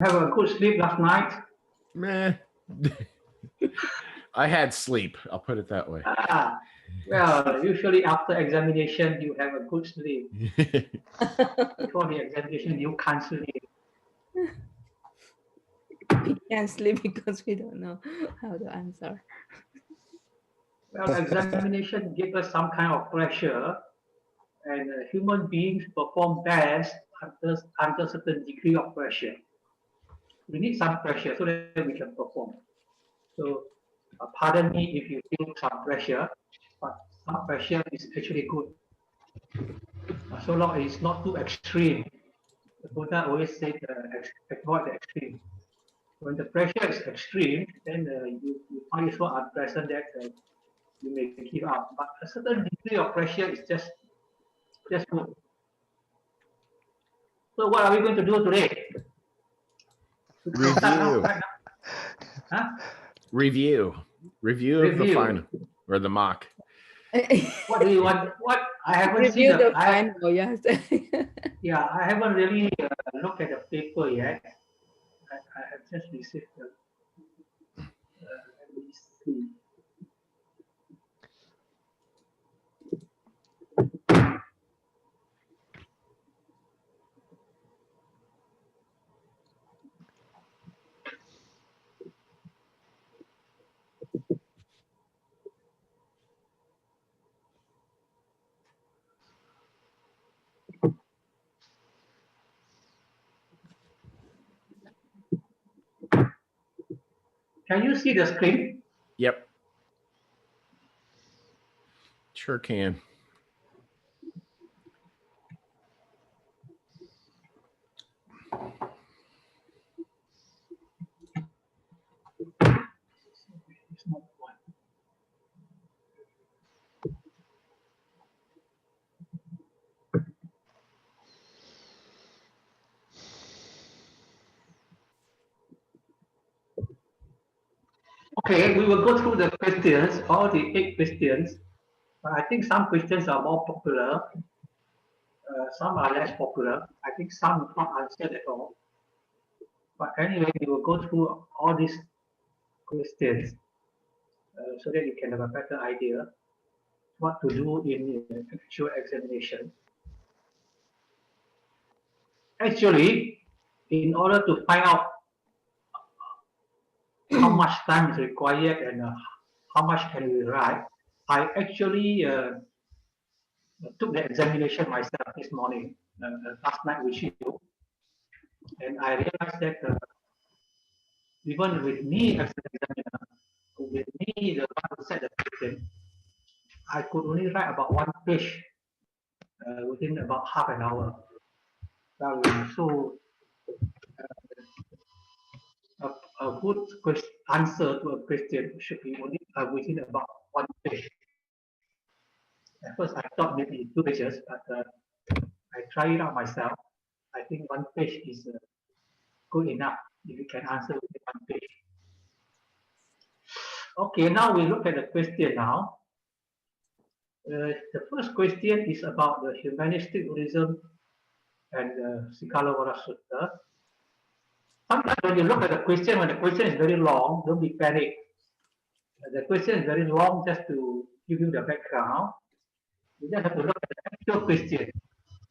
Have a good sleep last night. Meh. I had sleep. I'll put it that way. Well, usually after examination, you have a good sleep. Before the examination, you can't sleep. We can't sleep because we don't know how to answer. Well, examination gives us some kind of pressure, and human beings perform best under certain degree of pressure. We need some pressure so that we can perform. So, pardon me if you feel some pressure, but some pressure is actually good. So long as it's not too extreme. The Buddha always said avoid the extreme. When the pressure is extreme, then you find it so unpleasant that you may give up. But a certain degree of pressure is just good. So what are we going to do today? Review. Huh? Review of the final or the mock. What do you want? What I haven't Review seen the final, yes. Yeah, I haven't really looked at the paper yet. I have just received the. Let me see. Can you see the screen? Yep. Sure can. Okay, we will go through the questions, all the 8 questions. I think some questions are more popular, some are less popular. I think some not answered at all. But anyway, we will go through all these questions so that you can have a better idea what to do in the actual examination. Actually, in order to find out how much time is required and how much can we write, I actually took the examination myself this morning, last night with you, and I realized that even with me as an examiner, with me the one who set the question, I could only write about 1 page within about half an hour. So a good answer to a question should be only within about 1 page. At first, I thought maybe 2 pages, but I tried it out myself. I think 1 page is good enough if you can answer within 1 page. Okay, now we look at the question now. The first question is about the Humanistic Buddhism and the Sikalawara Sutta. Sometimes when you look at the question, when the question is very long, don't be panicked. The question is very long just to give you the background. You just have to look at the actual question.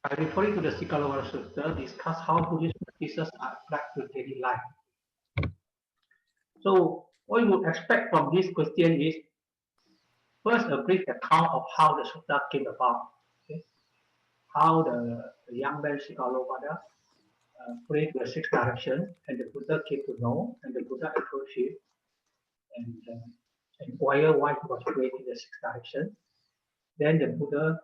By referring to the Sikalawara Sutta, discuss how Buddhist practices are applied to daily life. So, what you would expect from this question is first a brief account of how the sutta came about. Okay? How the young man Sikalawara prayed to the 6 directions, and the Buddha came to know, and the Buddha approached him and inquired why he was praying in the 6 directions. Then the Buddha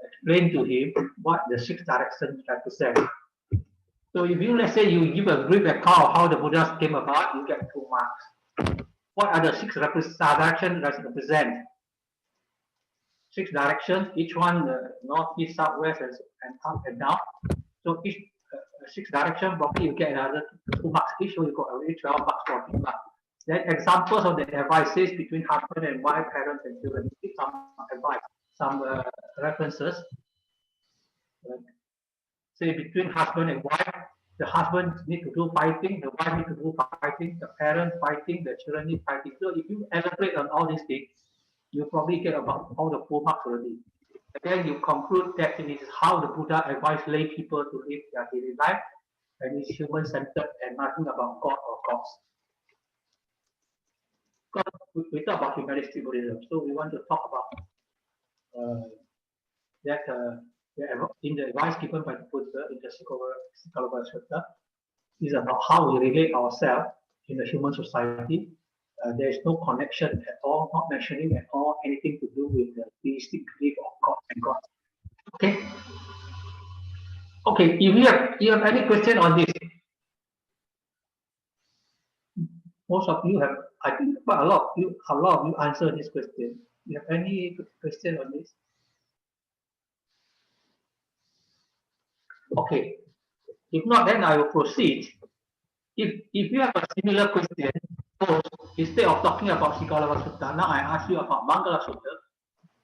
explained to him what the 6 directions represent. So if you, let's say, you give a brief account of how the Buddha came about, you get 2 marks. What are the 6 directions represent? 6 directions, each one north, east, south, west, and up and down. So each 6 direction, probably you get another 2 marks each, so you got already 12 marks for each mark. Then examples of the advices between husband and wife, parents and children. Give some advice, some references. Say between husband and wife, the husband need to do fighting, the wife need to do fighting, the parents fighting, the children need fighting. So if you elaborate on all these things, you probably get about all the 4 marks already. And then you conclude that it is how the Buddha advised lay people to live their daily life, and it's human-centered and nothing about God or gods. Because we talk about humanistic Buddhism, so we want to talk about that in the advice given by the Buddha in the Sikalabhara Sutta is about how we relate ourselves in the human society. There is no connection at all, not mentioning at all anything to do with the theistic belief of God and God. Okay. Okay. If you have any question on this, most of you have. I think quite a lot of you answer this question. You have any question on this? Okay. If not, then I will proceed. If you have a similar question, so instead of talking about Sikalabhara Sutta, now I ask you about Mangala Sutta,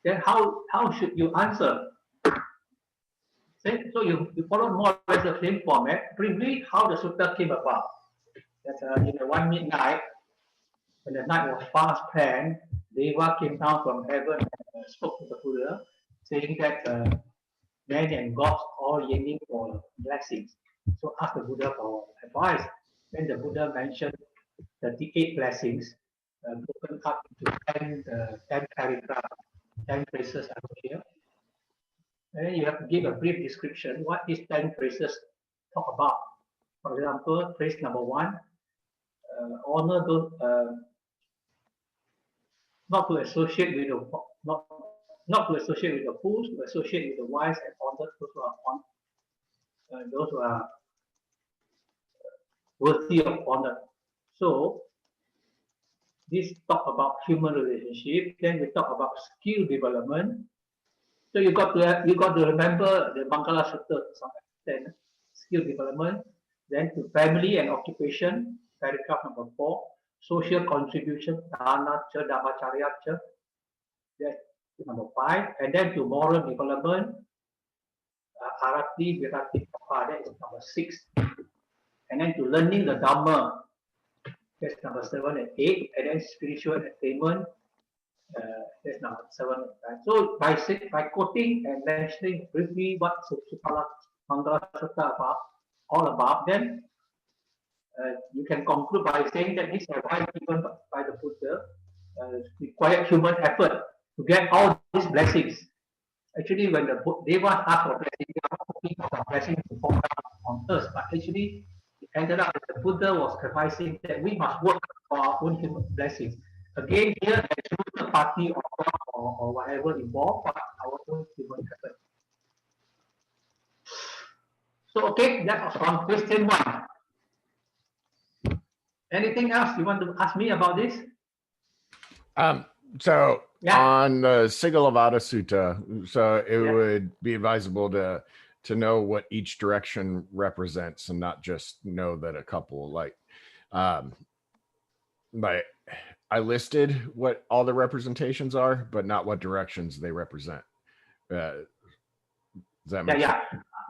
then how should you answer? So you follow more or less the same format. Briefly, how the sutta came about. That in the one midnight, when the night was fast spent, Deva came down from heaven and spoke to the Buddha, saying that men and gods all yearning for blessings. So asked the Buddha for advice. Then the Buddha mentioned 38 blessings, broken up into 10 paragraphs, 10 phrases here. And then you have to give a brief description what these 10 phrases talk about. For example, phrase number 1, honor those, not to associate with the not to associate with the fools, to associate with the wise, and honor those who are worthy of honor. So this talk about human relationship. Then we talk about skill development. So you got to remember the Mangala Sutta to some extent. Skill development. Then to family and occupation, paragraph number 4. Social contribution, dana cha, dhamacharya cha. That's number 5. And then to moral development, arati, virati, papa. That is number 6. And then to learning the Dhamma, that's number 7 and 8. And then spiritual attainment, that's number 7 and 9. So by quoting and mentioning briefly what Mangala Sutta all about, then you can conclude by saying that this advice given by the Buddha required human effort to get all these blessings. Actually, when the Devas asked for blessing, they are not looking for blessings to fall down on earth, but actually it ended up that the Buddha was advising that we must work for our own human blessings. Again, here there's no party or God or whatever involved, but our own human effort. So, okay, that was on question 1. Anything else you want to ask me about this? So on the Sigalavada Sutta, so it would be advisable to know what each direction represents and not just know that a couple like I listed what all the representations are, but not what directions they represent. Does that make sense?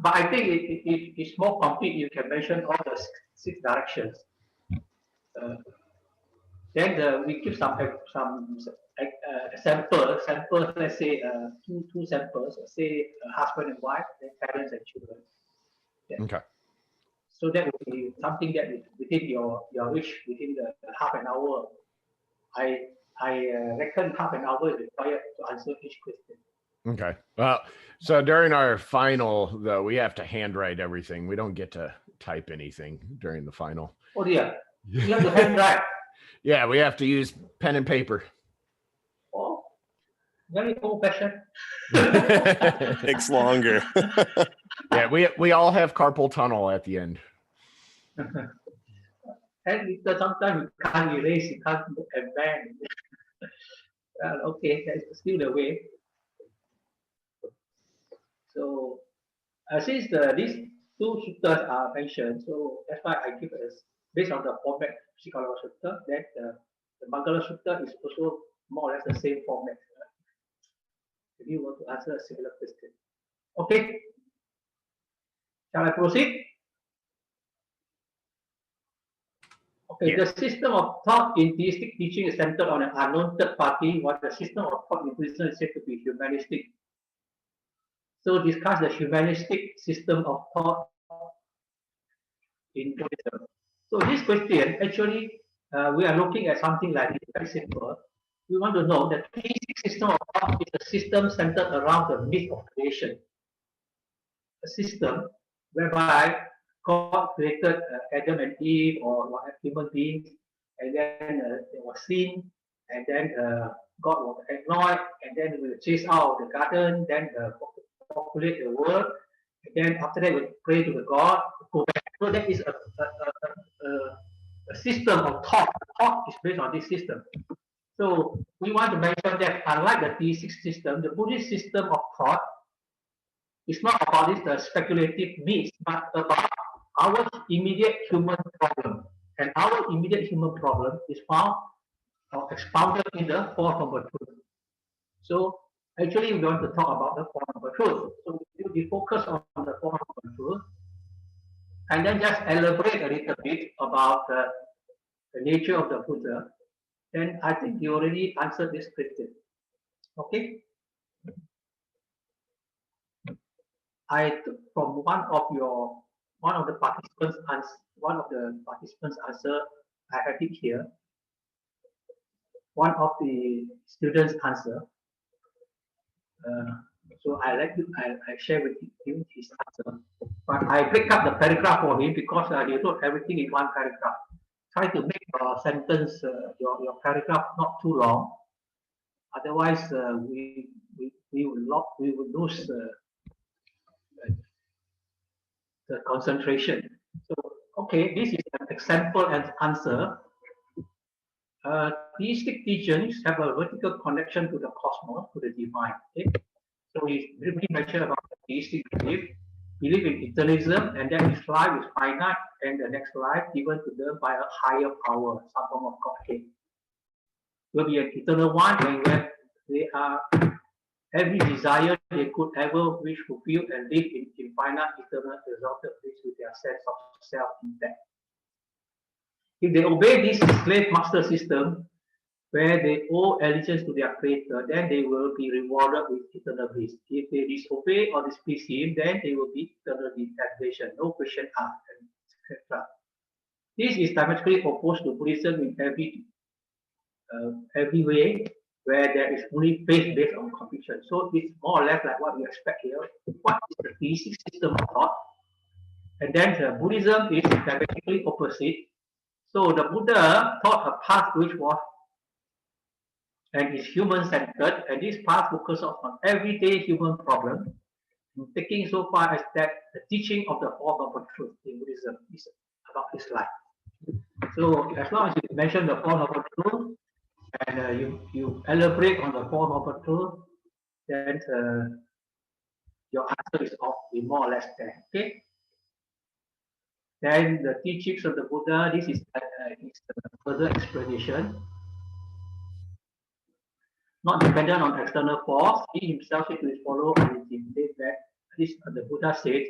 But I think it's more complete. You can mention all the 6 directions. Then we give some samples. Let's say two samples. Say husband and wife, then parents and children. Okay. So that would be something that within your reach within the half an hour. I reckon half an hour is required to answer each question. Okay. Well, so during our final, though, we have to handwrite everything. We don't get to type anything during the final. Oh dear. You have to handwrite. Yeah, we have to use pen and paper. Oh, very old-fashioned. Takes longer. Yeah, we all have carpal tunnel at the end. And sometimes you can't erase, you can't advance. Okay, that's still the way. So since these 2 suttas are mentioned, so that's why I give us based on the format Sikalabhara Sutta, that the Mangala Sutta is also more or less the same format. If you want to answer a similar question. Okay. Shall I proceed? Okay, Yeah. the system of thought in theistic teaching is centered on an unknown third party, while the system of thought in Buddhism is said to be humanistic. So discuss the humanistic system of thought in Buddhism. So this question, actually, we are looking at something like this, very simple. We want to know that the theistic system of thought is a system centered around the myth of creation. A system whereby God created Adam and Eve or human beings, and then there was sin, and then God was annoyed, and then we were chased out of the garden, then populate the world, and then after that we pray to the God, go back. So that is a system of thought. Thought is based on this system. So we want to mention that unlike the theistic system, the Buddhist system of thought is not about this speculative myths, but about our immediate human problem. And our immediate human problem is found or expounded in the Four Noble Truths. So actually we want to talk about the Four Noble Truths. So we focus on the Four Noble Truths and then just elaborate a little bit about the nature of the Buddha. Then I think you already answered this question. Okay. I took from one of the participants answer. I have it here. One of the students' answer. So I share with you his answer. But I break up the paragraph for him because he wrote everything in one paragraph. Try to make your sentence, your paragraph not too long. Otherwise, we will lose the concentration. So, okay, this is an example and answer. Theistic teachings have a vertical connection to the cosmos, to the divine. Okay? So we briefly mentioned about the theistic belief in eternism, and that this life is finite, and the next life given to them by a higher power, some form of Godhead. Will be an eternal one, and where they are every desire they could ever wish fulfilled and live in infinite eternal resulted with their sense of self intact. If they obey this slave master system, where they owe allegiance to their creator, then they will be rewarded with eternal bliss. If they disobey or displease him, then they will be eternal degradation, no question asked, etc. This is diametrically opposed to Buddhism in every way, where there is only faith based on conviction. So it's more or less like what we expect here. What is the theistic system of thought? And then Buddhism is diametrically opposite. So the Buddha taught a path which was and is human-centered, and this path focuses on everyday human problems, taking so far as that the teaching of the Four Noble Truths in Buddhism is about his life. So as long as you mention the Four Noble Truths and you elaborate on the Four Noble Truths, then your answer is more or less there. Okay. Then the teachings of the Buddha. This is further explanation. Not dependent on external force, he himself said to his followers and intimate that this the Buddha said,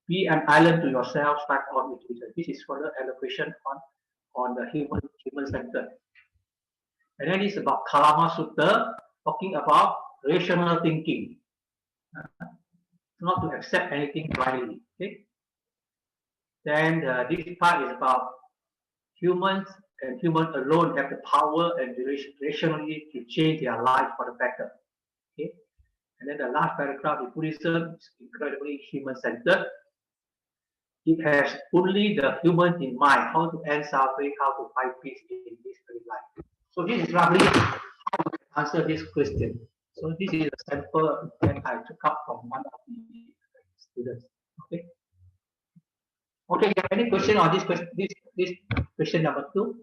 be an island to yourself, strike on with reason. This is further elaboration on the human centered. And then it's about Kalama Sutta, talking about rational thinking. Not to accept anything blindly. Okay? Then this part is about humans and humans alone have the power and rationally to change their life for the better. Okay, and then the last paragraph in Buddhism is incredibly human-centered. It has only the human in mind, how to end suffering, how to find peace in this very life. So this is roughly how we answer this question. So this is a sample that I took up from one of the students. Okay. Okay, you have any question on this question number 2?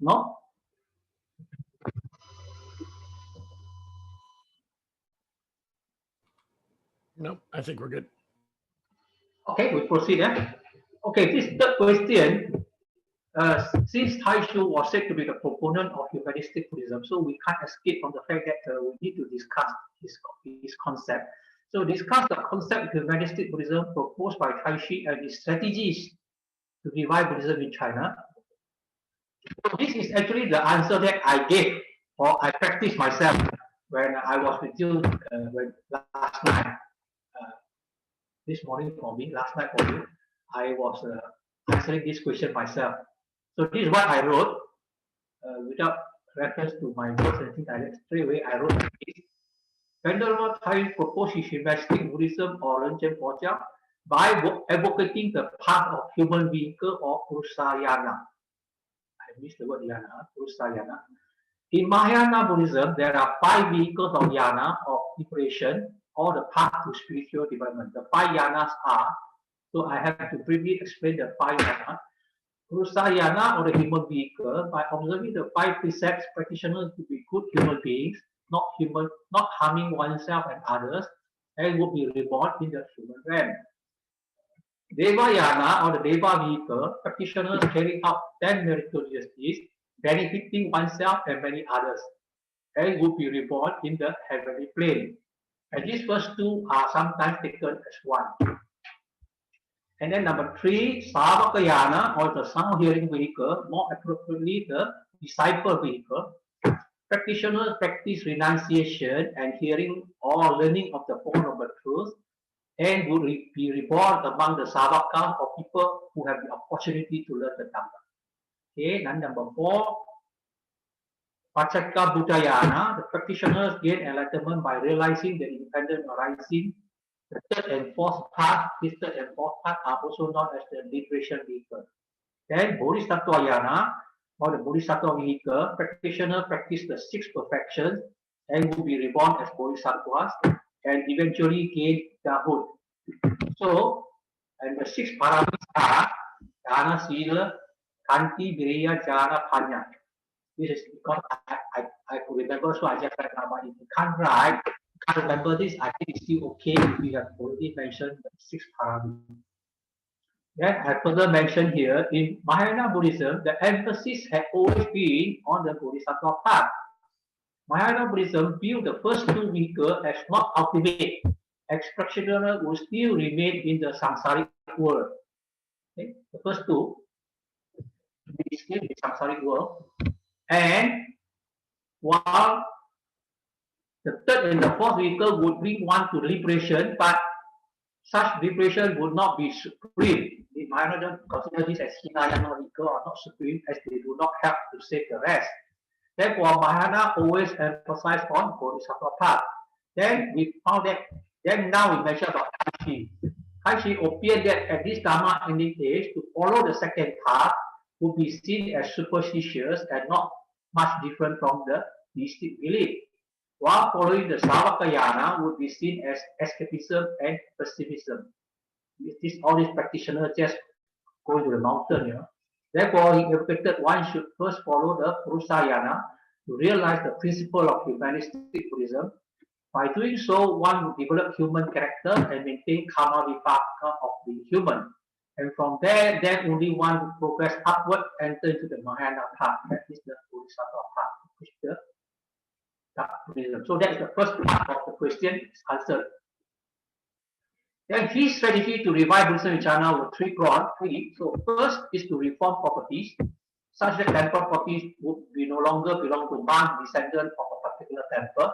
No? Nope, I think we're good. Okay, we proceed. Okay, this third question, since Taishu was said to be the proponent of humanistic Buddhism, so we can't escape from the fact that we need to discuss his concept. So discuss the concept of humanistic Buddhism proposed by Taishi and his strategies to revive Buddhism in China? So this is actually the answer that I gave or I practiced myself when I was with you last night. This morning for me, last night for you, I was answering this question myself. So this is what I wrote without reference to my words and things like that. Straight away, I wrote this. Venerable Thai proposed Humanistic Buddhism or Renchen Pocha by advocating the path of human vehicle or Purusayana. I missed the word yana, Purusayana. In Mahayana Buddhism, there are 5 vehicles of yana of liberation or the path to spiritual development. The 5 yanas are, so I have to briefly explain the 5 yanas. Purusayana or the human vehicle, by observing the 5 precepts, practitioners to be good human beings, not harming oneself and others, and will be reborn in the human realm. Devayana or the Deva vehicle, practitioners carry out 10 meritorious deeds, benefiting oneself and many others, and will be reborn in the heavenly plane. And these first 2 are sometimes taken as one. And then number 3, Savakayana or the sound hearing vehicle, more appropriately the disciple vehicle. Practitioners practice renunciation and hearing or learning of the Four Noble Truths and would be reborn among the Savakas or people who have the opportunity to learn the Dhamma. Okay, and number 4, Pachaka Buddhayana, the practitioners gain enlightenment by realizing the independent arising. The 3rd and 4th path, this 3rd and 4th path are also known as the liberation vehicle. Then Bodhisattvayana or the Bodhisattva vehicle, practitioners practice the 6 perfections and will be reborn as Bodhisattvas and eventually gain Dhamma. So, and the 6 paramis are Dana, Sila, Kanti, Viriya, Jhana, Panya. This is because I could remember, so I just write down. But if you can't write, can't remember this, I think it's still okay if we have already mentioned the 6 paramis. Then I further mentioned here, in Mahayana Buddhism, the emphasis had always been on the Bodhisattva path. Mahayana Buddhism viewed the first 2 vehicles as not ultimate, as practitioners will still remain in the samsaric world. Okay? The first 2 will still in the samsaric world, and while the 3rd and the 4th vehicle would bring one to liberation, but such liberation would not be supreme. The Mahayana consider this as Hinayana vehicle or not supreme, as they do not help to save the rest. Therefore, Mahayana always emphasized on Bodhisattva path. Then we found that, then now we mention about Kaishi. Kaishi opined that at this Dharma ending age, to follow the 2nd path would be seen as superstitious and not much different from the deistic belief, while following the Savakayana would be seen as escapism and pessimism. All these practitioners just go to the mountain, you know. Therefore, he advocated one should first follow the Purusayana to realize the principle of humanistic Buddhism. By doing so, one would develop human character and maintain karma vipaka of being human. And from there, then only one would progress upward, enter into the Mahayana path. That is the Bodhisattva path, which is the Buddhism. So that is the first part of the question answered. Then his strategy to revive Buddhism in China were threefold. So first is to reform properties, such that temple properties would be no longer belong to one descendant of a particular temple,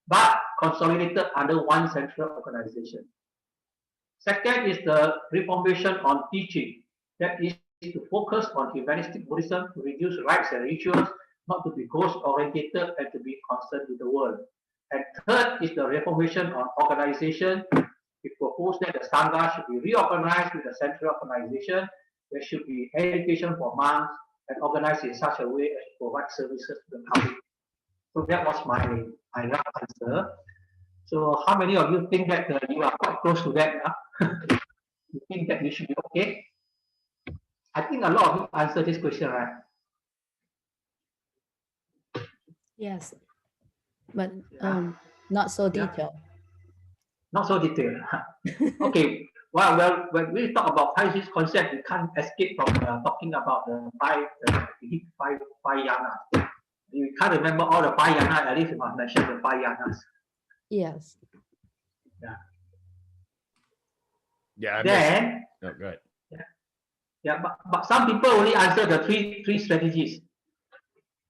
but consolidated under one central organization. Second is the reformation on teaching, that is to focus on humanistic Buddhism to reduce rites and rituals, not to be ghost-orientated and to be concerned with the world. And third is the reformation on organization. We propose that the Sangha should be reorganized with a central organization. There should be education for monks and organized in such a way as to provide services to the public. So that was my rough answer. So how many of you think that you are quite close to that? You think that you should be okay? I think a lot of you answered this question, right? Yes, but not so detailed. Not so detailed. Okay. Well, when we talk about Pisces concept, we can't escape from talking about the five yanas. You can't remember all the 5 yanas, at least you must mention the 5 yanas. Yes. Yeah. Yeah. Then, Oh, go ahead. Yeah. Yeah, but some people only answer the three strategies,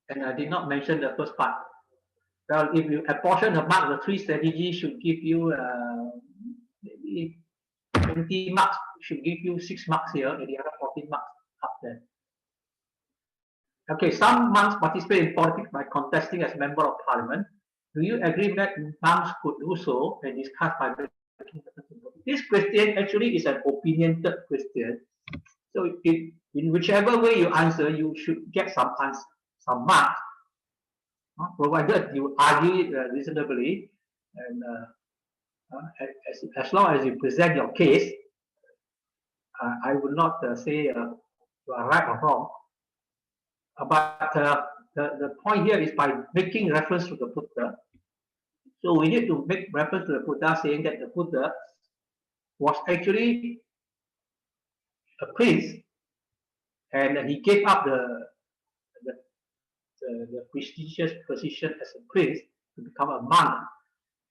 and I did not mention the first part. Well, if you apportion the mark, the three strategies should give you maybe 20 marks, should give you 6 marks here, and the other 14 marks up there. Okay, some monks participate in politics by contesting as member of parliament. Do you agree that monks could do so and discuss by making this question actually is an opinionated question. So in whichever way you answer, you should get some answer, some marks, provided you argue reasonably, and as long as you present your case. I would not say you are right or wrong. But the point here is by making reference to the Buddha. So we need to make reference to the Buddha, saying that the Buddha was actually a prince, and he gave up the prestigious position as a prince to become a monk.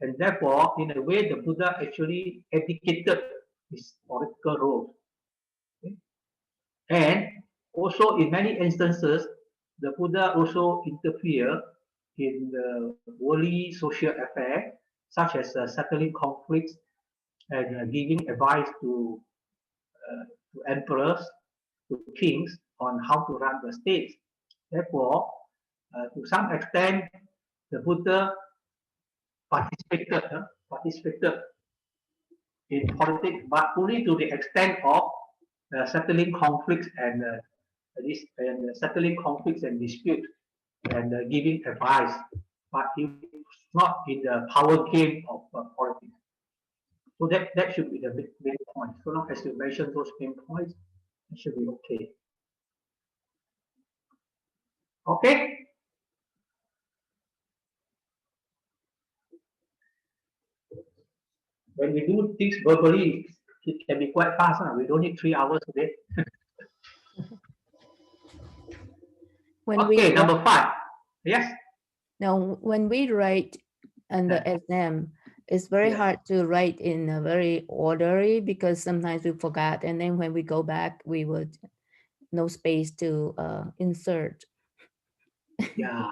And therefore, in a way, the Buddha actually abdicated his political role. Okay? And also, in many instances, the Buddha also interfered in the worldly social affairs, such as settling conflicts and giving advice to emperors, to kings on how to run the state. Therefore, to some extent, the Buddha participated in politics, but only to the extent of settling conflicts and settling conflicts and disputes and giving advice, but he was not in the power game of politics. So that should be the main point. So long as you mention those main points, it should be okay. Okay. When we do things verbally, it can be quite fast. We don't need 3 hours a day. Okay, number 5. Yes? Now, when we write under exam, it's very hard to write in a very orderly because sometimes we forgot. And then when we go back, we would no space to insert. Yeah.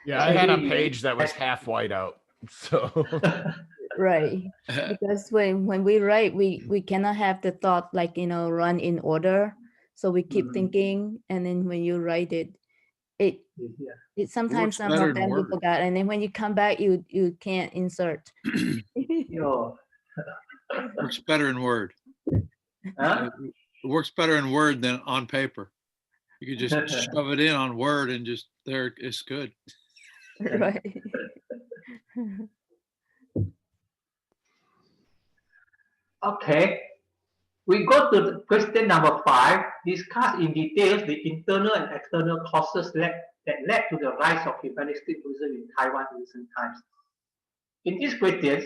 Yeah, I had a page that was half white out. So right. Because when we write, we cannot have the thought like, run in order. So we keep thinking, and then when you write it sometimes some of them you forgot, and then when you come back, you can't insert. Works better in Word. Huh? It works better in Word than on paper. You can just shove it in on Word and just there it's good. Right. Okay. We go to question number 5. Discuss in details the internal and external causes that led to the rise of humanistic Buddhism in Taiwan in recent times. In these questions,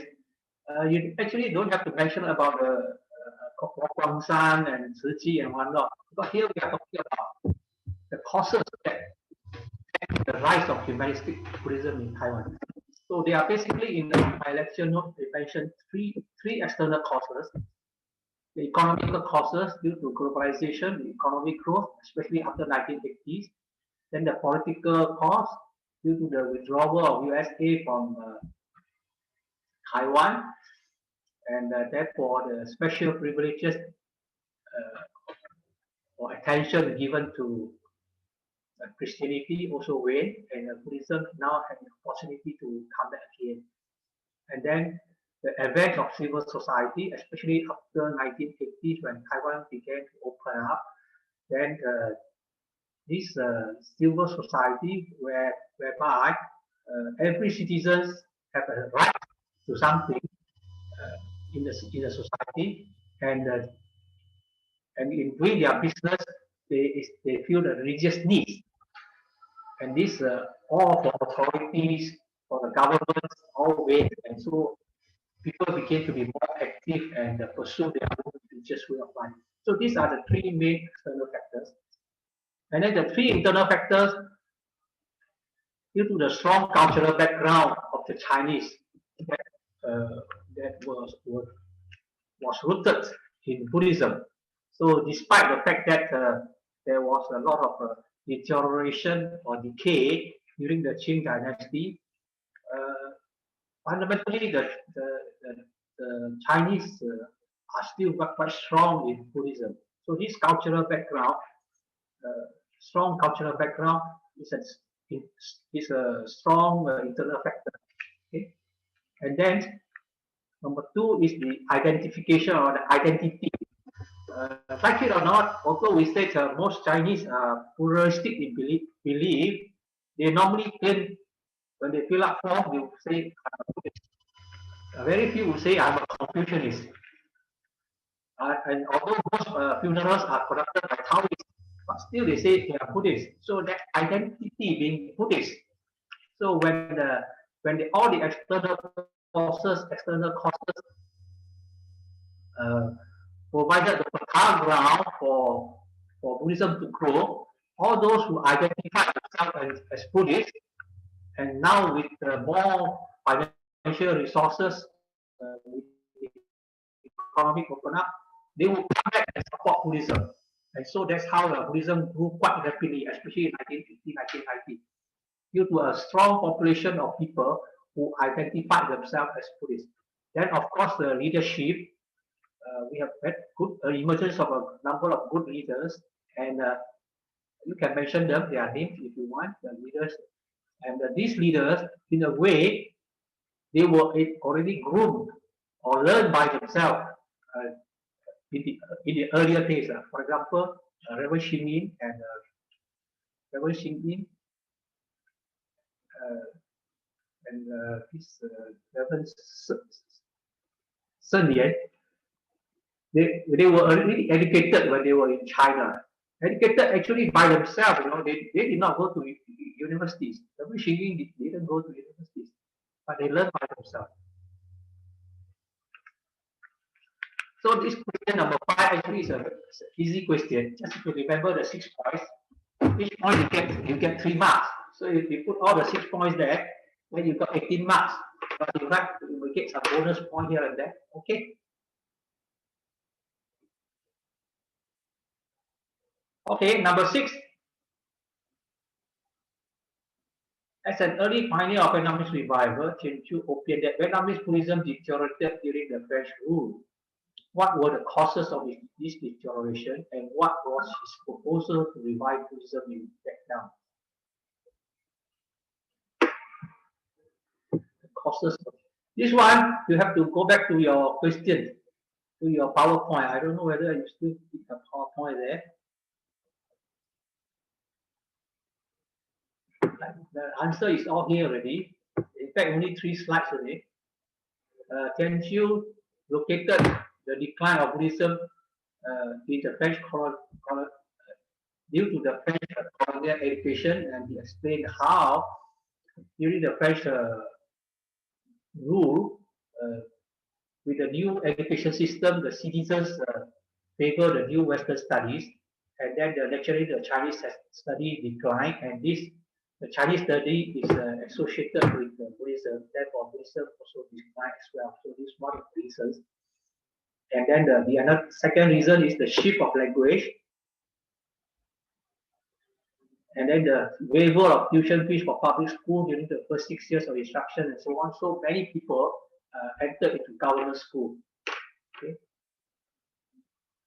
you actually don't have to mention about the Guangshan and Tzu and whatnot. But here we are talking about the causes that led to the rise of humanistic Buddhism in Taiwan. So they are basically in my lecture note. They mentioned three external causes. The economical causes due to globalization, the economic growth, especially after 1980s. Then the political cause due to the withdrawal of USA from Taiwan, and therefore the special privileges or attention given to Christianity also waned, and Buddhism now has the opportunity to come back again. And then the advent of civil society, especially after 1980s when Taiwan began to open up, then this civil society whereby every citizen have a right to something in the society, and in doing their business, they feel the religious needs, and this all for authorities, for the government, all ways, and so people begin to be more active and pursue their own religious way of life. So these are the 3 main external factors. And then the 3 internal factors, due to the strong cultural background of the Chinese that was rooted in Buddhism. So despite the fact that there was a lot of deterioration or decay during the Qing dynasty, fundamentally the Chinese are still quite strong in Buddhism. So this cultural background, strong cultural background, is a strong internal factor. Okay, and then number two is the identification or the identity. Like it or not, although we say most Chinese are pluralistic in belief, they normally claim when they fill up form, they will say very few will say I'm a Confucianist. And although most funerals are conducted by Taoists, but still they say they are Buddhist. So that identity being Buddhist. So when all the external forces, external causes provided the fertile ground for Buddhism to grow, all those who identify themselves as Buddhists, and now with more financial resources, economic open up, they will come back and support Buddhism. And so that's how Buddhism grew quite rapidly, especially in 1950, 1990, due to a strong population of people who identify themselves as Buddhists. Then, of course, the leadership, we have had good emergence of a number of good leaders, and you can mention them, their names if you want, the leaders. And these leaders, in a way, they were already groomed or learned by themselves in the earlier days. For example, Reverend Xingyin and Reverend Xingyin this Reverend Sun Lian, they were already educated when they were in China. Educated actually by themselves, they did not go to universities. Reverend Xingyin didn't go to universities, but they learned by themselves. So this question number 5 actually is an easy question. Just to remember the 6 points. Each point you get 3 marks. So if you put all the 6 points there, then you got 18 marks. But in fact, you will get some bonus point here and there. Okay. Okay, number 6. As an early pioneer of Vietnamese revival, Chen Chu opined that Vietnamese Buddhism deteriorated during the French rule. What were the causes of this deterioration, and what was his proposal to revive Buddhism in Vietnam? The causes. This one, you have to go back to your question, to your PowerPoint. I don't know whether you still keep the PowerPoint there. The answer is all here already. In fact, only 3 slides already. Chen Chu located the decline of Buddhism in the French due to the French colonial education, and he explained how during the French rule, with the new education system, the citizens favor the new Western studies, and then naturally the Chinese study declined, and the Chinese study is associated with Buddhism. Therefore, Buddhism also declined as well. So this is one of the reasons. And then the another second reason is the shift of language. And then the waiver of tuition fees for public school during the first 6 years of instruction and so on. So many people entered into government school. Okay.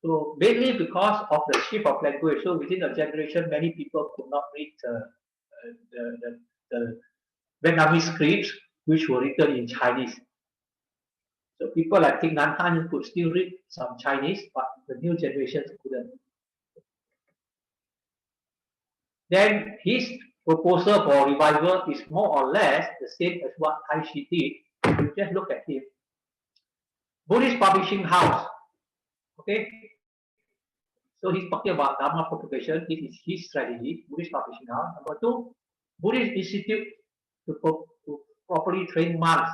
So mainly because of the shift of language. So within a generation, many people could not read the Vietnamese scripts, which were written in Chinese. So people like Thich Nhat Hanh could still read some Chinese, but the new generations couldn't. Then his proposal for revival is more or less the same as what Tai Shi did. You just look at him. Buddhist publishing house. Okay. So he's talking about Dharma propagation. This is his strategy, Buddhist publishing house. Number 2, Buddhist institute to properly train monks.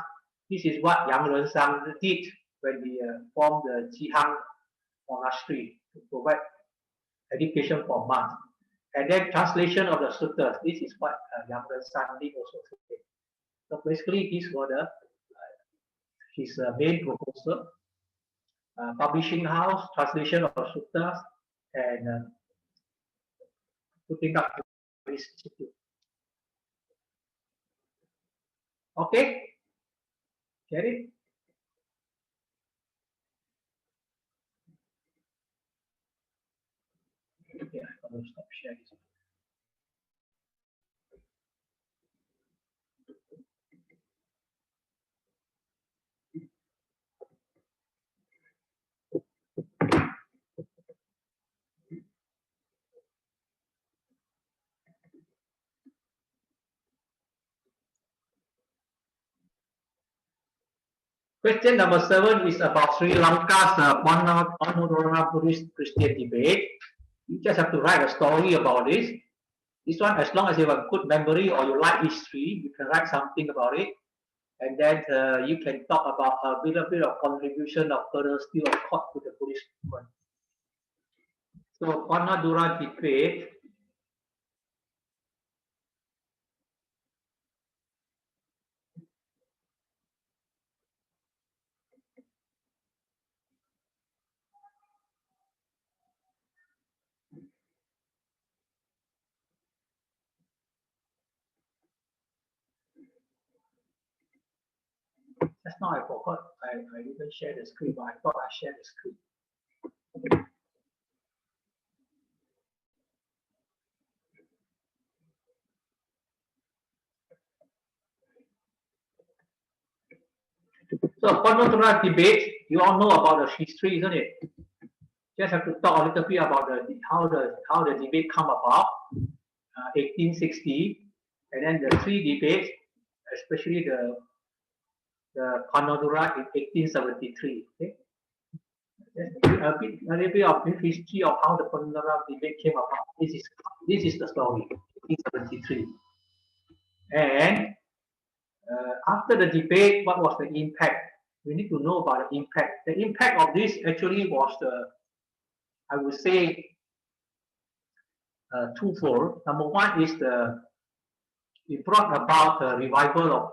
This is what Yang Rensang did when he formed the Jihang monastery to provide education for monks. And then translation of the sutras. This is what Yang Rensang did also. So basically, these were his main proposal. publishing house, translation of suttas, and putting up this institute. Okay, get it? Okay, I'm going to stop sharing this. Question number 7 is about Sri Lanka's Panodorana Buddhist Christian debate. You just have to write a story about this. This one, as long as you have a good memory or you like history, you can write something about it. And then you can talk about a little bit of contribution of further still of court to the Buddhist movement. So Panodorana debate. Just now I forgot, I didn't share the screen, but I thought I shared the screen. So Panodorana debate, you all know about the history, isn't it? Just have to talk a little bit about how the debate come about, 1860, and then the 3 debates, especially the Panodorana in 1873. Okay, a little bit of history of how the Panodorana debate came about. This is the story, 1873, and after the debate, what was the impact? We need to know about the impact. The impact of this actually was I would say, twofold. Number one is it brought about a revival of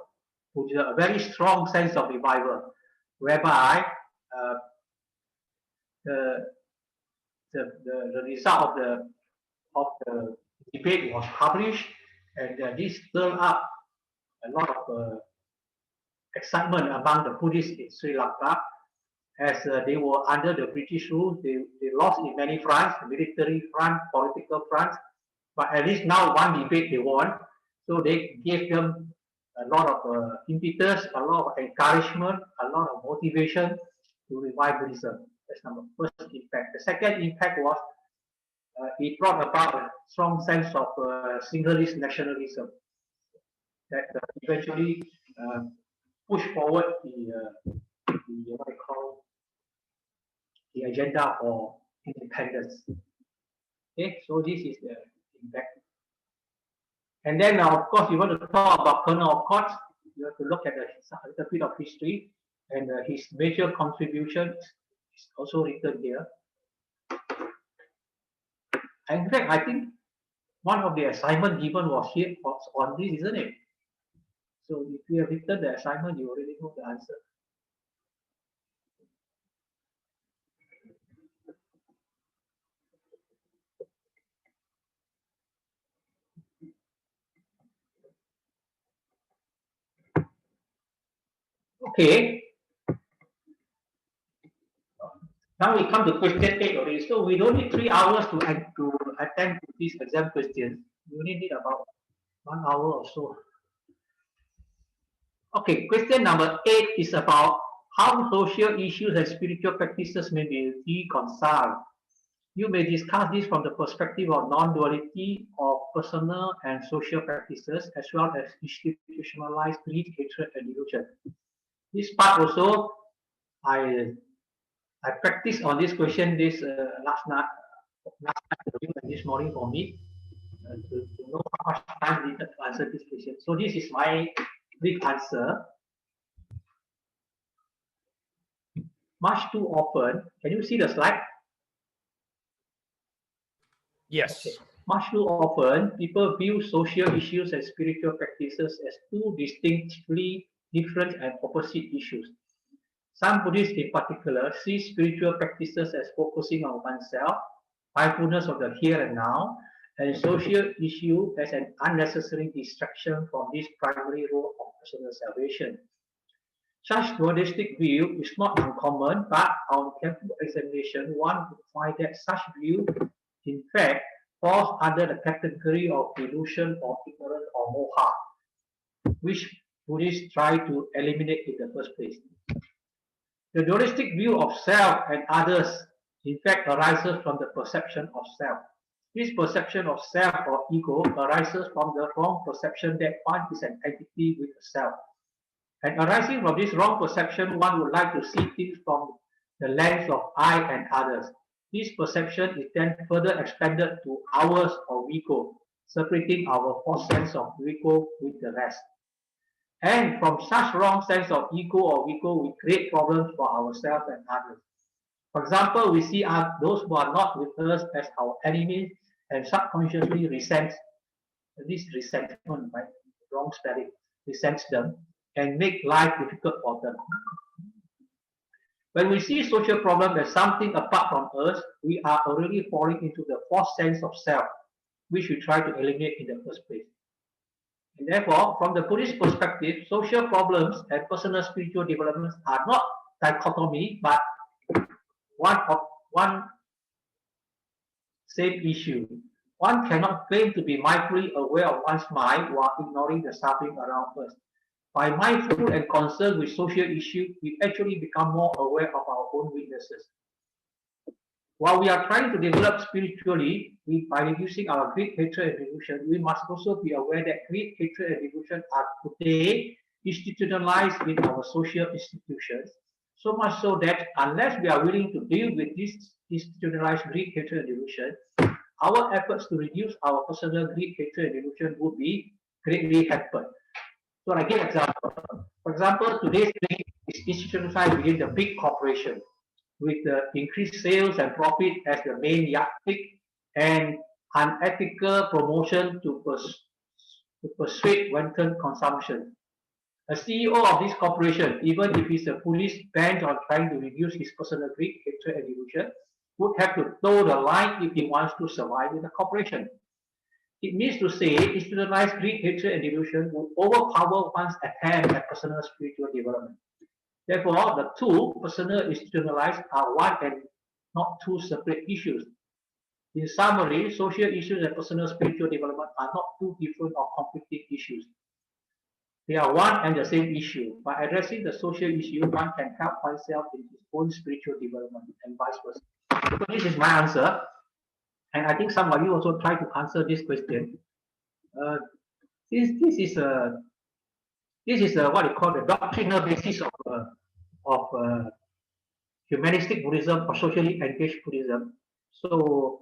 Buddhism, a very strong sense of revival, whereby the result of the debate was published, and this stirred up a lot of excitement among the Buddhists in Sri Lanka, as they were under the British rule. They lost in many fronts, military front, political front, but at least now one debate they won. So they gave them a lot of impetus, a lot of encouragement, a lot of motivation to revive Buddhism. That's the first impact. The second impact was it brought about a strong sense of singhalist nationalism that eventually pushed forward what I call the agenda for independence. Okay, so this is the impact. And then, of course, you want to talk about Colonel of Courts, you have to look at a little bit of history, and his major contributions is also written here. In fact, I think one of the assignment given was here on this, isn't it? So if you have written the assignment, you already know the answer. Okay. Now we come to question 8 already. So we don't need 3 hours to attend to these exam questions. We only need about 1 hour or so. Okay, question number 8 is about how social issues and spiritual practices may be reconciled. You may discuss this from the perspective of non-duality of personal and social practices, as well as institutionalized greed, hatred, and delusion. This part also, I practiced on this question last night and this morning for me to know how much time needed to answer this question. So this is my brief answer. Much too often, can you see the slide? Yes. Okay. Much too often, people view social issues and spiritual practices as two distinctly different and opposite issues. Some Buddhists in particular see spiritual practices as focusing on oneself, mindfulness of the here and now, and social issue as an unnecessary distraction from this primary role of personal salvation. Such dualistic view is not uncommon, but on careful examination, one would find that such view, in fact, falls under the category of delusion or ignorance or moha, which Buddhists try to eliminate in the first place. The dualistic view of self and others, in fact, arises from the perception of self. This perception of self or ego arises from the wrong perception that one is an entity with a self. And arising from this wrong perception, one would like to see things from the lens of I and others. This perception is then further expanded to ours or ego, separating our false sense of ego with the rest. And from such wrong sense of ego or ego, we create problems for ourselves and others. For example, we see those who are not with us as our enemies and subconsciously resent this resentment, right? Wrong spelling, resents them and make life difficult for them. When we see social problem as something apart from us, we are already falling into the false sense of self, which we try to eliminate in the first place. And therefore, from the Buddhist perspective, social problems and personal spiritual developments are not dichotomy, but one same issue. One cannot claim to be mindfully aware of one's mind while ignoring the suffering around us. By mindful and concerned with social issues, we actually become more aware of our own weaknesses. While we are trying to develop spiritually, by reducing our greed, hatred, and delusion, we must also be aware that greed, hatred, and delusion are today institutionalized in our social institutions, so much so that unless we are willing to deal with this institutionalized greed, hatred, and delusion, our efforts to reduce our personal greed, hatred, and delusion would be greatly hampered. So I give an example. For example, today's greed is institutionalized within the big corporation, with the increased sales and profit as the main yardstick and unethical promotion to persuade wanton consumption. A CEO of this corporation, even if he's a police bent on trying to reduce his personal greed, hatred, and delusion, would have to toe the line if he wants to survive in the corporation. It means to say, institutionalized greed, hatred, and delusion will overpower one's attempt at personal spiritual development. Therefore, the two, personal and institutionalized, are one and not two separate issues. In summary, social issues and personal spiritual development are not two different or conflicting issues. They are one and the same issue. By addressing the social issue, one can help oneself in his own spiritual development and vice versa. So this is my answer. And I think some of you also try to answer this question. This is what you call the doctrinal basis of humanistic Buddhism or socially engaged Buddhism. So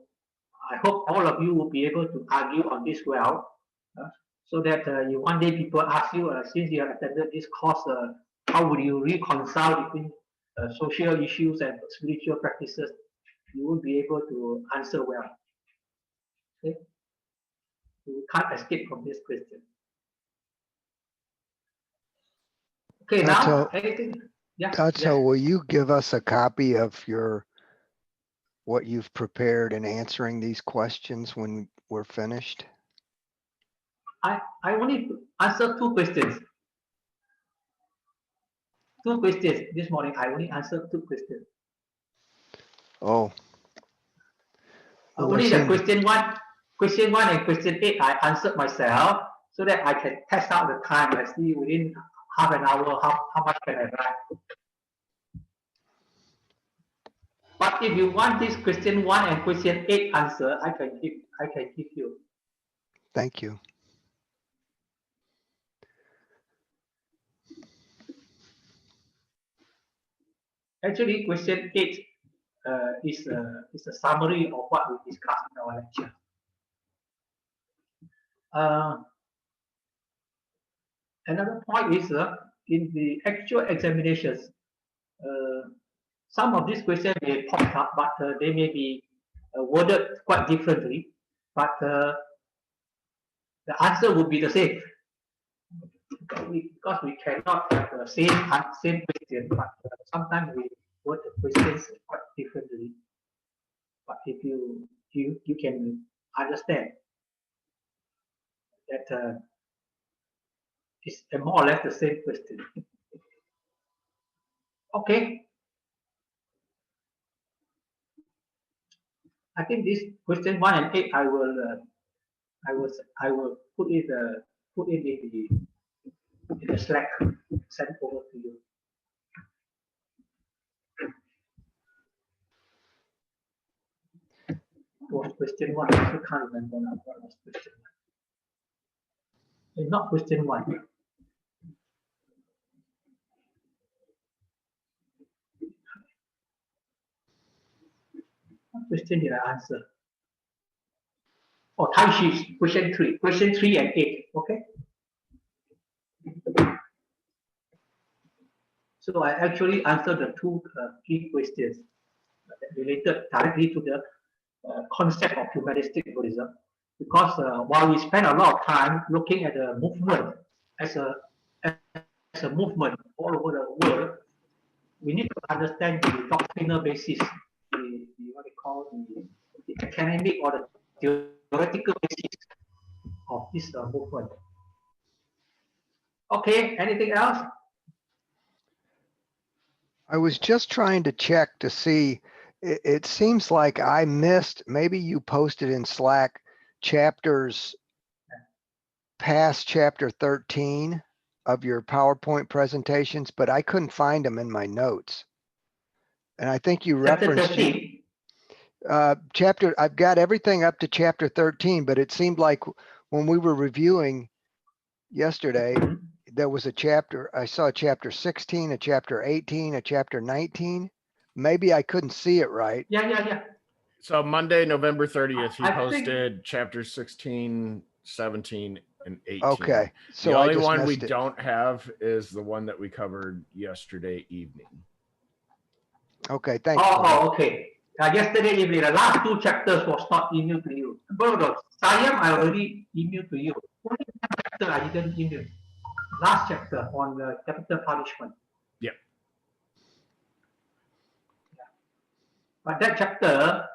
I hope all of you will be able to argue on this well, so that one day people ask you, since you have attended this course, how would you reconcile between social issues and spiritual practices? You will be able to answer well. Okay? You can't escape from this question. Okay, now anything? Yeah. Tatso, will you give us a copy of what you've prepared in answering these questions when we're finished? I only answered two questions. Two questions this morning. I only answered two questions. Oh. Well, Only the question one and question 8 I answered myself, so that I can test out the time. I see within half an hour how much can I write. But if you want this question 1 and question 8 answer, I can give you. Thank you. Actually, question 8 is a summary of what we discussed in our lecture. Another point is in the actual examinations, some of these questions may pop up, but they may be worded quite differently. But the answer would be the same. because we cannot have the same question, but sometimes we word the questions quite differently. But if you can understand that it's more or less the same question. Okay. I think this question 1 and 8 I will put it in the Slack, send over to you. What was question 1? I can't remember now. What was question 1? Not question 1. What question did I answer? Oh, time sheets, question 3. Question 3 and 8. Okay. So I actually answered the two key questions related directly to the concept of humanistic Buddhism, because while we spend a lot of time looking at the movement as a movement all over the world, we need to understand the doctrinal basis, the what they call the academic or the theoretical basis of this movement. Okay, anything else? I was just trying to check to see, it seems like I missed, maybe you posted in Slack chapters past chapter 13 of your PowerPoint presentations, but I couldn't find them in my notes. And I think you referenced chapter, I've got everything up to chapter 13, but it seemed like when we were reviewing yesterday, there was a chapter, I saw a chapter 16, a chapter 18, a chapter 19. Maybe I couldn't see it right. Yeah. So Monday, November 30th, he I posted chapters 16, 17, and 18. Okay. So the I only just one we missed it. don't have is the one that we covered yesterday evening. Okay, thanks. Oh, okay. Yesterday evening, the last two chapters was not emailed to you. No, Siam, I already emailed to you. Only chapter I didn't email. Last chapter on the capital punishment. Yep. Yeah. But that chapter,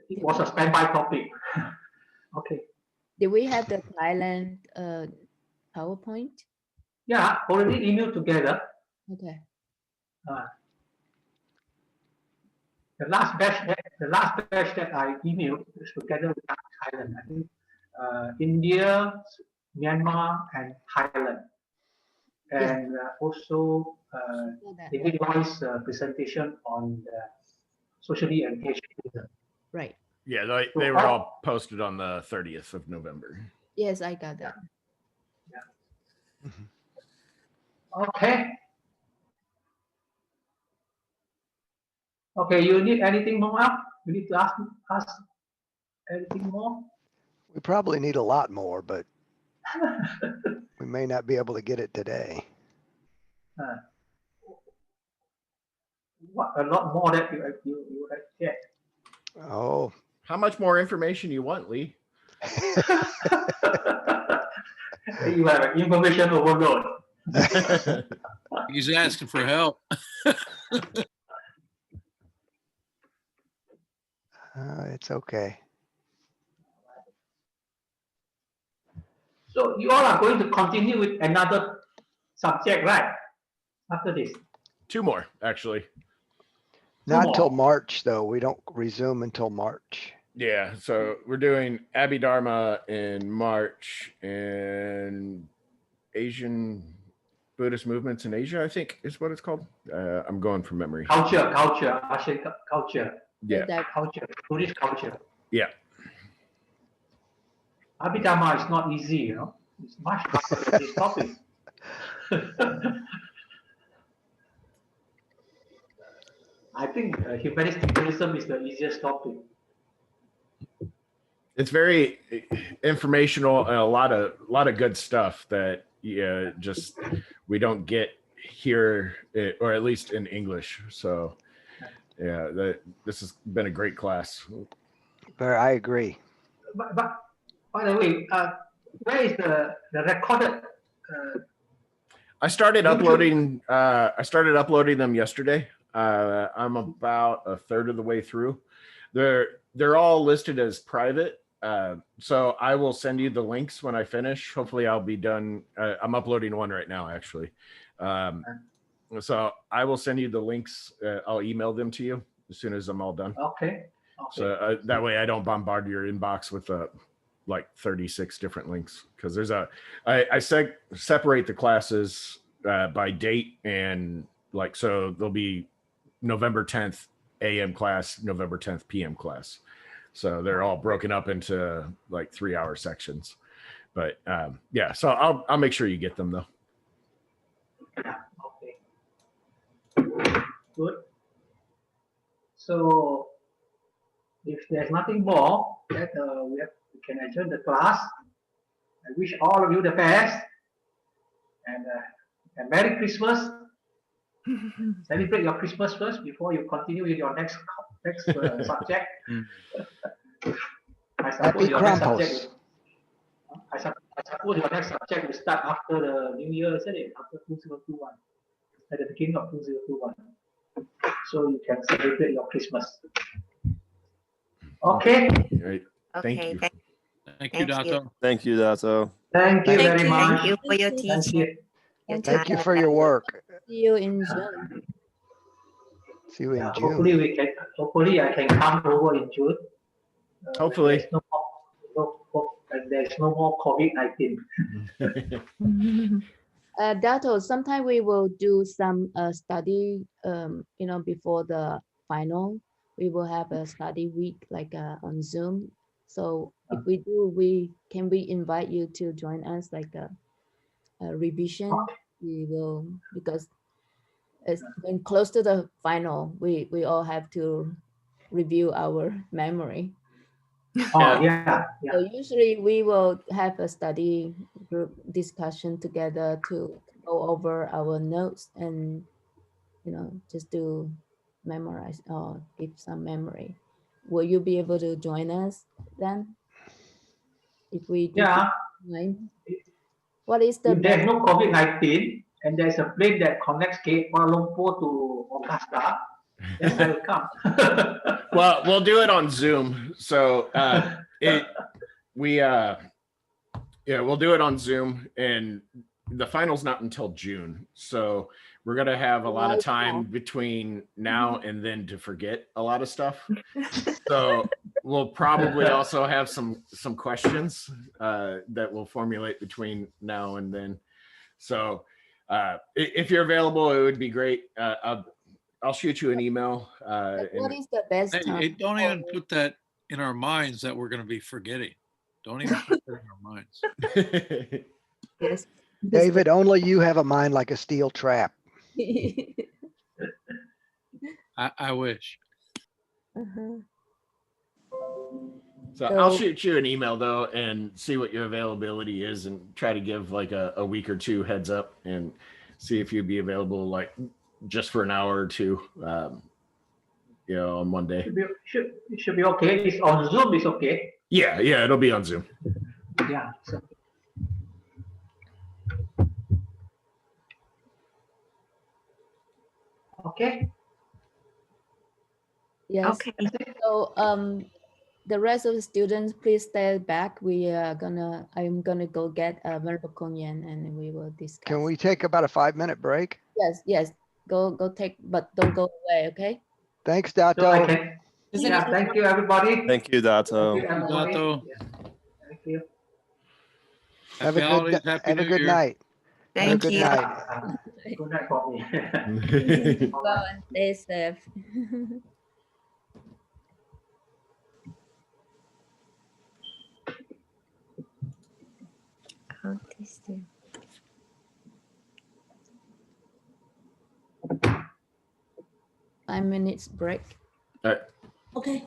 it was a standby topic. Okay. Did we have the Thailand PowerPoint? Yeah, already emailed together. Okay. The last batch that I emailed is together with Thailand. I think India, Myanmar, and Thailand, and also David Loy's presentation on the socially engaged Buddhism. Right. Yeah, they were all posted on the 30th of November. Yes, I got that. Yeah. Okay. Okay, you need anything more? You need to ask anything more? We probably need a lot more, but we may not be able to get it today. What a lot more that you get. Oh. How much more information you want, Lee? You have an information overload. He's asking for help. It's okay. So you all are going to continue with another subject, right? After this. 2 more, actually. Not until March, though. We don't resume until March. Yeah, so we're doing Abhidharma in March and Asian Buddhist movements in Asia, I think is what it's called. I'm going from memory. Culture, Asian culture. Yeah. Culture, Buddhist culture. Yeah. Abhidharma is not easy, you know. It's much harder than this topic. I think humanistic Buddhism is the easiest topic. It's very informational and a lot of good stuff that just we don't get here, or at least in English. So yeah, this has been a great class. I agree. But by the way, where is the recorded? I started YouTube. uploading. I started uploading them yesterday. I'm about a third of the way through. They're all listed as private. So I will send you the links when I finish. Hopefully, I'll be done. I'm uploading one right now, actually. So I will send you the links. I'll email them to you as soon as I'm all done. Okay. So that way I don't bombard your inbox with like 36 different links, because I separate the classes by date, and like, so there'll be November 10th AM class, November 10th PM class. So they're all broken up into like 3-hour sections. But yeah, so I'll make sure you get them though. Okay. Good. So if there's nothing more, that we can adjourn the class. I wish all of you the best, and Merry Christmas. Celebrate your Christmas first before you continue with your next subject. I suppose your next subject. I suppose your next subject will start after the New Year, isn't it? After 2021, at the beginning of 2021. So you can celebrate your Christmas. Okay. Right. Thank you. Thank you, Dato. Thank you, Dato. Thank you very much. Thank you for your Thank teaching. you. Thank you for your work. See you in June. See you in Yeah, June. hopefully I can come over in June. Hopefully. There's no more COVID-19. Dato, sometime we will do some study, before the final. We will have a study week like on Zoom. So if we do, can we invite you to join us like a revision? We will, because it's when close to the final, we all have to review our memory. Yeah. So usually we will have a study group discussion together to go over our notes and, just to memorize or give some memory. Will you be able to join us then? If we do, what is the If there's no COVID-19 and there's a plane that connects Kuala Lumpur to Augusta, then I will come. Well, we'll do it on Zoom. So we'll do it on Zoom, and the final's not until June. So we're gonna have a lot of time between now and then to forget a lot of stuff. So we'll probably also have some questions that we'll formulate between now and then. So if you're available, it would be great. I'll shoot you an email. What is the best time? Hey, don't even put that in our minds that we're going to be forgetting. Don't even put that in our minds. Yes. David, only you have a mind like a steel trap. I wish. So I'll shoot you an email though and see what your availability is, and try to give like a week or two heads up and see if you'd be available like just for an hour or two, on Monday. It should be okay. It's on Zoom, it's okay. Yeah, it'll be on Zoom. Yeah. So. Okay. Yes. Okay. So the rest of the students, please stay back. I'm gonna go get a verbal Konyan and we will discuss. Can we take about a 5-minute break? Yes. Go take, but don't go away, okay? Thanks, So Dato. I can. Yeah, thank you, everybody. Thank you, Dato. Thank you, everybody. Dato. Yeah. Thank you. Have Happy a holidays, good, Happy have a New good Year. night. Have a Thank good you. night. Good night for me. Go and stay safe. How this do? 5 minutes break. All right. Okay.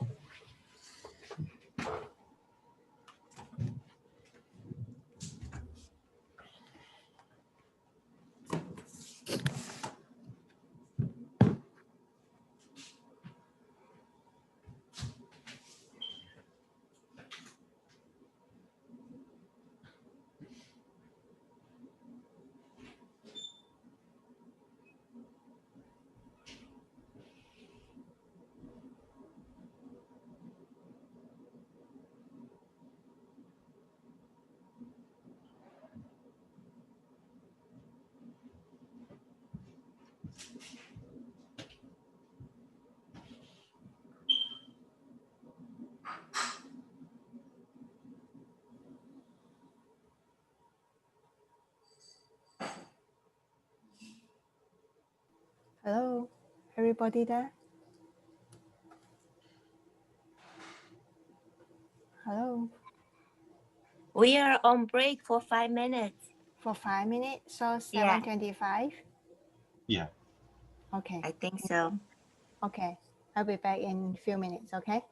Hello, everybody there? Hello, We are on break for 5 minutes. for 5 minutes, so Yeah. 7:25? Yeah. Okay, I think so. okay. I'll be back in a few minutes, okay?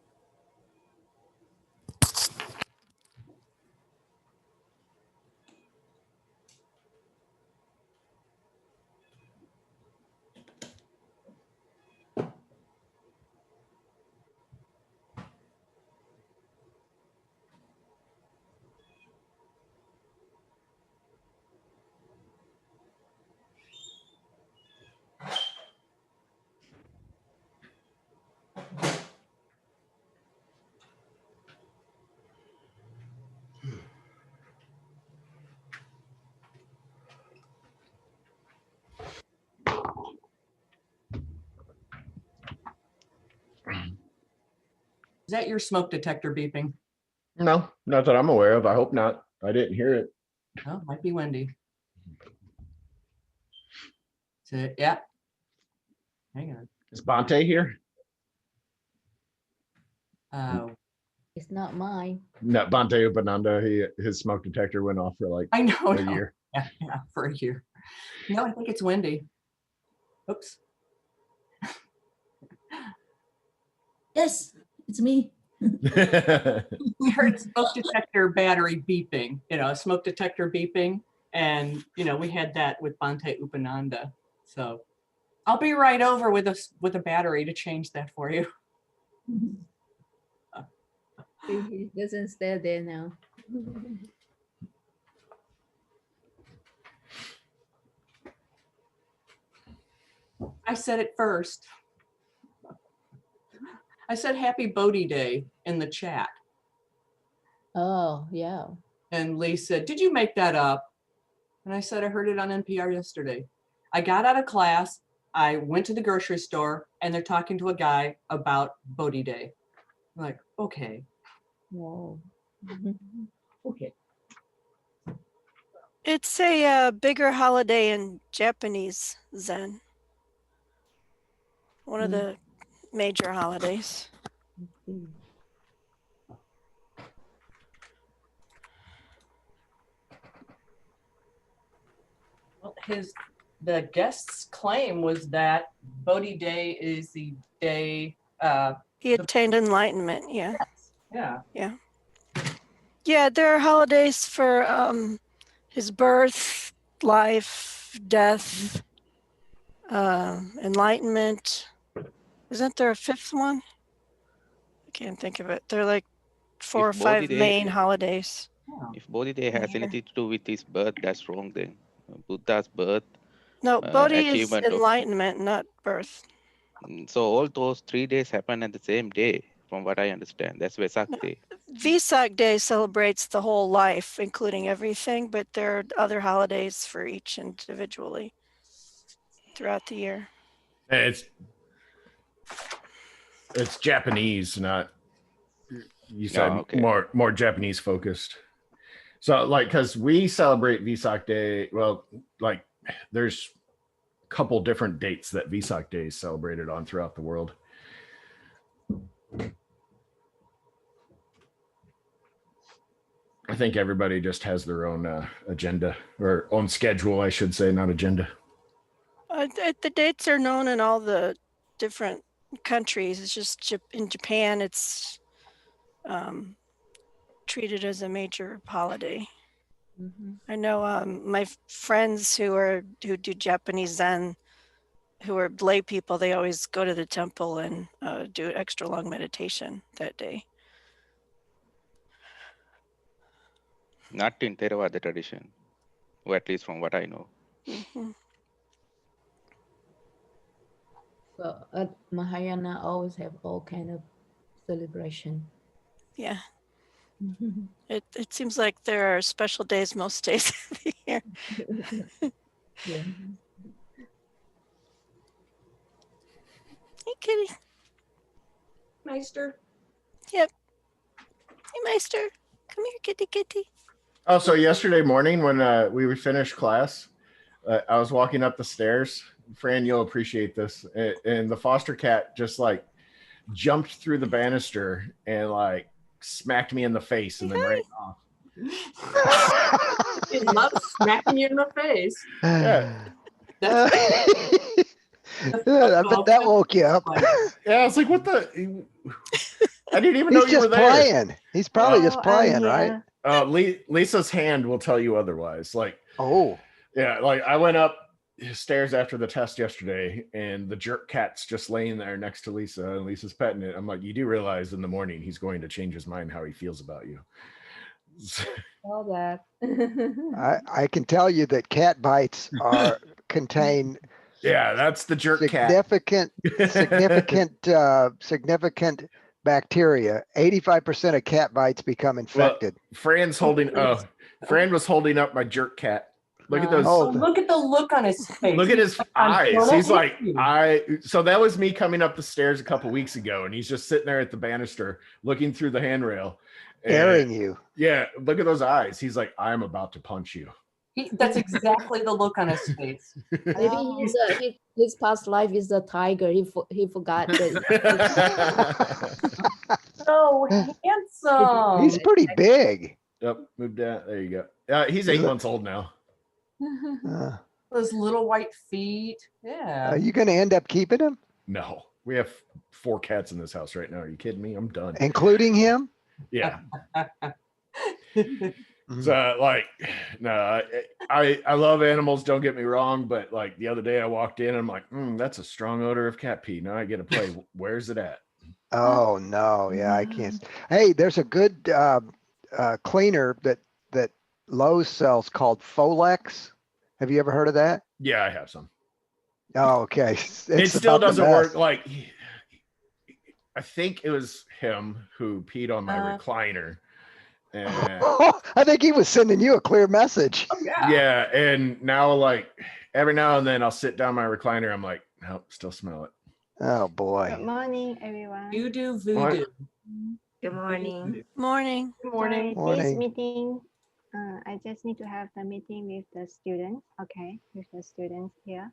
Is that your smoke detector beeping? No, not that I'm aware of. I hope not. I didn't hear it. Oh, might be Wendy. Yeah. Hang on. Is Bante here? It's not mine. No, Bante Upananda. His smoke detector went off for like I know. a year. Yeah, for a year. No, I think it's Wendy. Oops. Yes, it's me. We heard smoke detector battery beeping, smoke detector beeping. And, we had that with Bhante Upananda. So I'll be right over with a battery to change that for you. He doesn't stay there now. I said it first. I said happy Bodhi Day in the chat. Oh, yeah. And Lee said, did you make that up? And I said, I heard it on NPR yesterday. I got out of class, I went to the grocery store, and they're talking to a guy about Bodhi Day. I'm like, okay. Whoa. Okay. It's a bigger holiday in Japanese Zen. One of the major holidays. Well, the guest's claim was that Bodhi Day is the day he attained enlightenment. Yeah. Yes. Yeah. Yeah, there are holidays for his birth, life, death, enlightenment. Isn't there a fifth one? I can't think of it. There are like 4 or 5 main holidays. If Bodhi Day has anything to do with his birth, that's wrong then. Buddha's birth. No, Bodhi is achievement of- enlightenment, not birth. So all those 3 days happen at the same day, from what I understand. That's Vesak Day. Vesak Day celebrates the whole life, including everything, but there are other holidays for each individually throughout the year. It's Japanese, not you said okay. more Japanese focused. So like, because we celebrate Vesak Day, well, like there's a couple different dates that Vesak Day is celebrated on throughout the world. I think everybody just has their own agenda or own schedule, I should say, not agenda. The dates are known in all the different countries. It's just in Japan, it's treated as a major holiday. I know my friends who do Japanese Zen, who are lay people, they always go to the temple and do extra long meditation that day. Not in Theravada tradition, or at least from what I know. So Mahayana always have all kind of celebration. Yeah. It seems like there are special days most days of the year. Yeah. Hey, kitty. Meister. Yep. Hey, Meister. Come here, kitty, kitty. Oh, so yesterday morning when we finished class, I was walking up the stairs. Fran, you'll appreciate this. And the foster cat just like jumped through the banister and like smacked me in the face and then ran off. He loves smacking you in the face. Yeah. That's I bet that woke you up. Yeah, it's like, what the? I didn't even know He's you were just there. playing. He's probably just playing, right? Lisa's hand will tell you otherwise. Like, oh, yeah, like I went up stairs after the test yesterday, and the jerk cat's just laying there next to Lisa, and Lisa's petting it. I'm like, you do realize in the morning he's going to change his mind how he feels about you. All that. I can tell you that cat bites contain Yeah, that's the jerk significant bacteria. 85% of cat bites become infected. Fran was holding up my jerk cat. Look at those. Oh, look at the look on his face. Look at his eyes. He's like, you. so that was me coming up the stairs a couple weeks ago, and he's just sitting there at the banister looking through the handrail. Airing you. Yeah, look at those eyes. He's like, I'm about to punch you. That's exactly the look on his face. Maybe his past life is a tiger. He forgot that. So handsome. He's pretty big. Yep, moved down. There you go. He's 8 months old now. Those little white feet. Yeah. Are you going to end up keeping him? No, we have 4 cats in this house right now. Are you kidding me? I'm done. Including him? Yeah. So like, no, I love animals. Don't get me wrong, but like the other day I walked in and I'm like, that's a strong odor of cat pee. Now I get to play. Where's it at? Oh no, yeah, I can't. Hey, there's a good cleaner that Lowe's sells called Folex. Have you ever heard of that? Yeah, I have some. Oh, okay. It still doesn't work. Like, I think it was him who peed on my recliner. And I think he was sending you a clear message. Oh, yeah, and now like every now and then I'll sit down my recliner. I'm like, nope, still smell it. Oh boy. Good morning, everyone. You do voodoo. Good morning. Morning. Good morning. This meeting, I just need to have the meeting with the students. Okay, with the students here.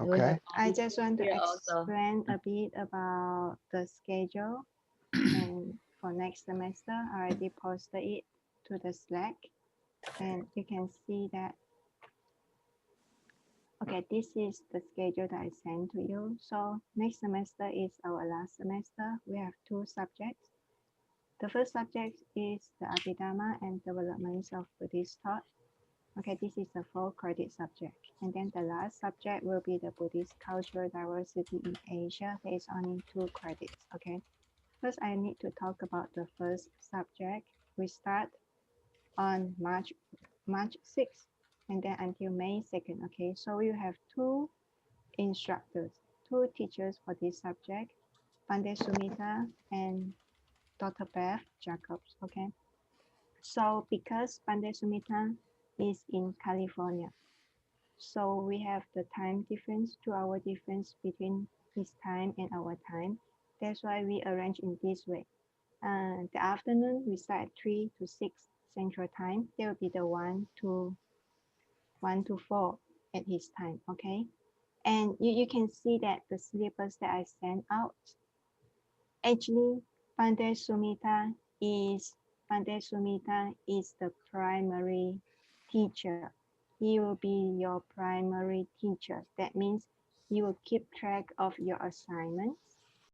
Okay. I just want to explain a bit about the schedule and for next semester. I already posted it to the Slack and you can see that. Okay, this is the schedule that I sent to you. So next semester is our last semester. We have 2 subjects. The first subject is the Abhidharma and developments of Buddhist thought. Okay, this is a 4-credit subject. And then the last subject will be the Buddhist cultural diversity in Asia. There is only 2 credits, okay? First, I need to talk about the first subject. We start on March 6th and then until May 2nd, okay? So we have 2 instructors, 2 teachers for this subject, Pandey Sumita and Dr. Beth Jacobs, okay? So because Pandey Sumita is in California, so we have the time difference, 2-hour difference between his time and our time. That's why we arrange in this way. The afternoon we start at 3 to 6 Central Time. There will be the 1 to 4 at his time, okay? And you can see that the syllabus that I sent out, actually Pandey Sumita is the primary teacher. He will be your primary teacher. That means he will keep track of your assignments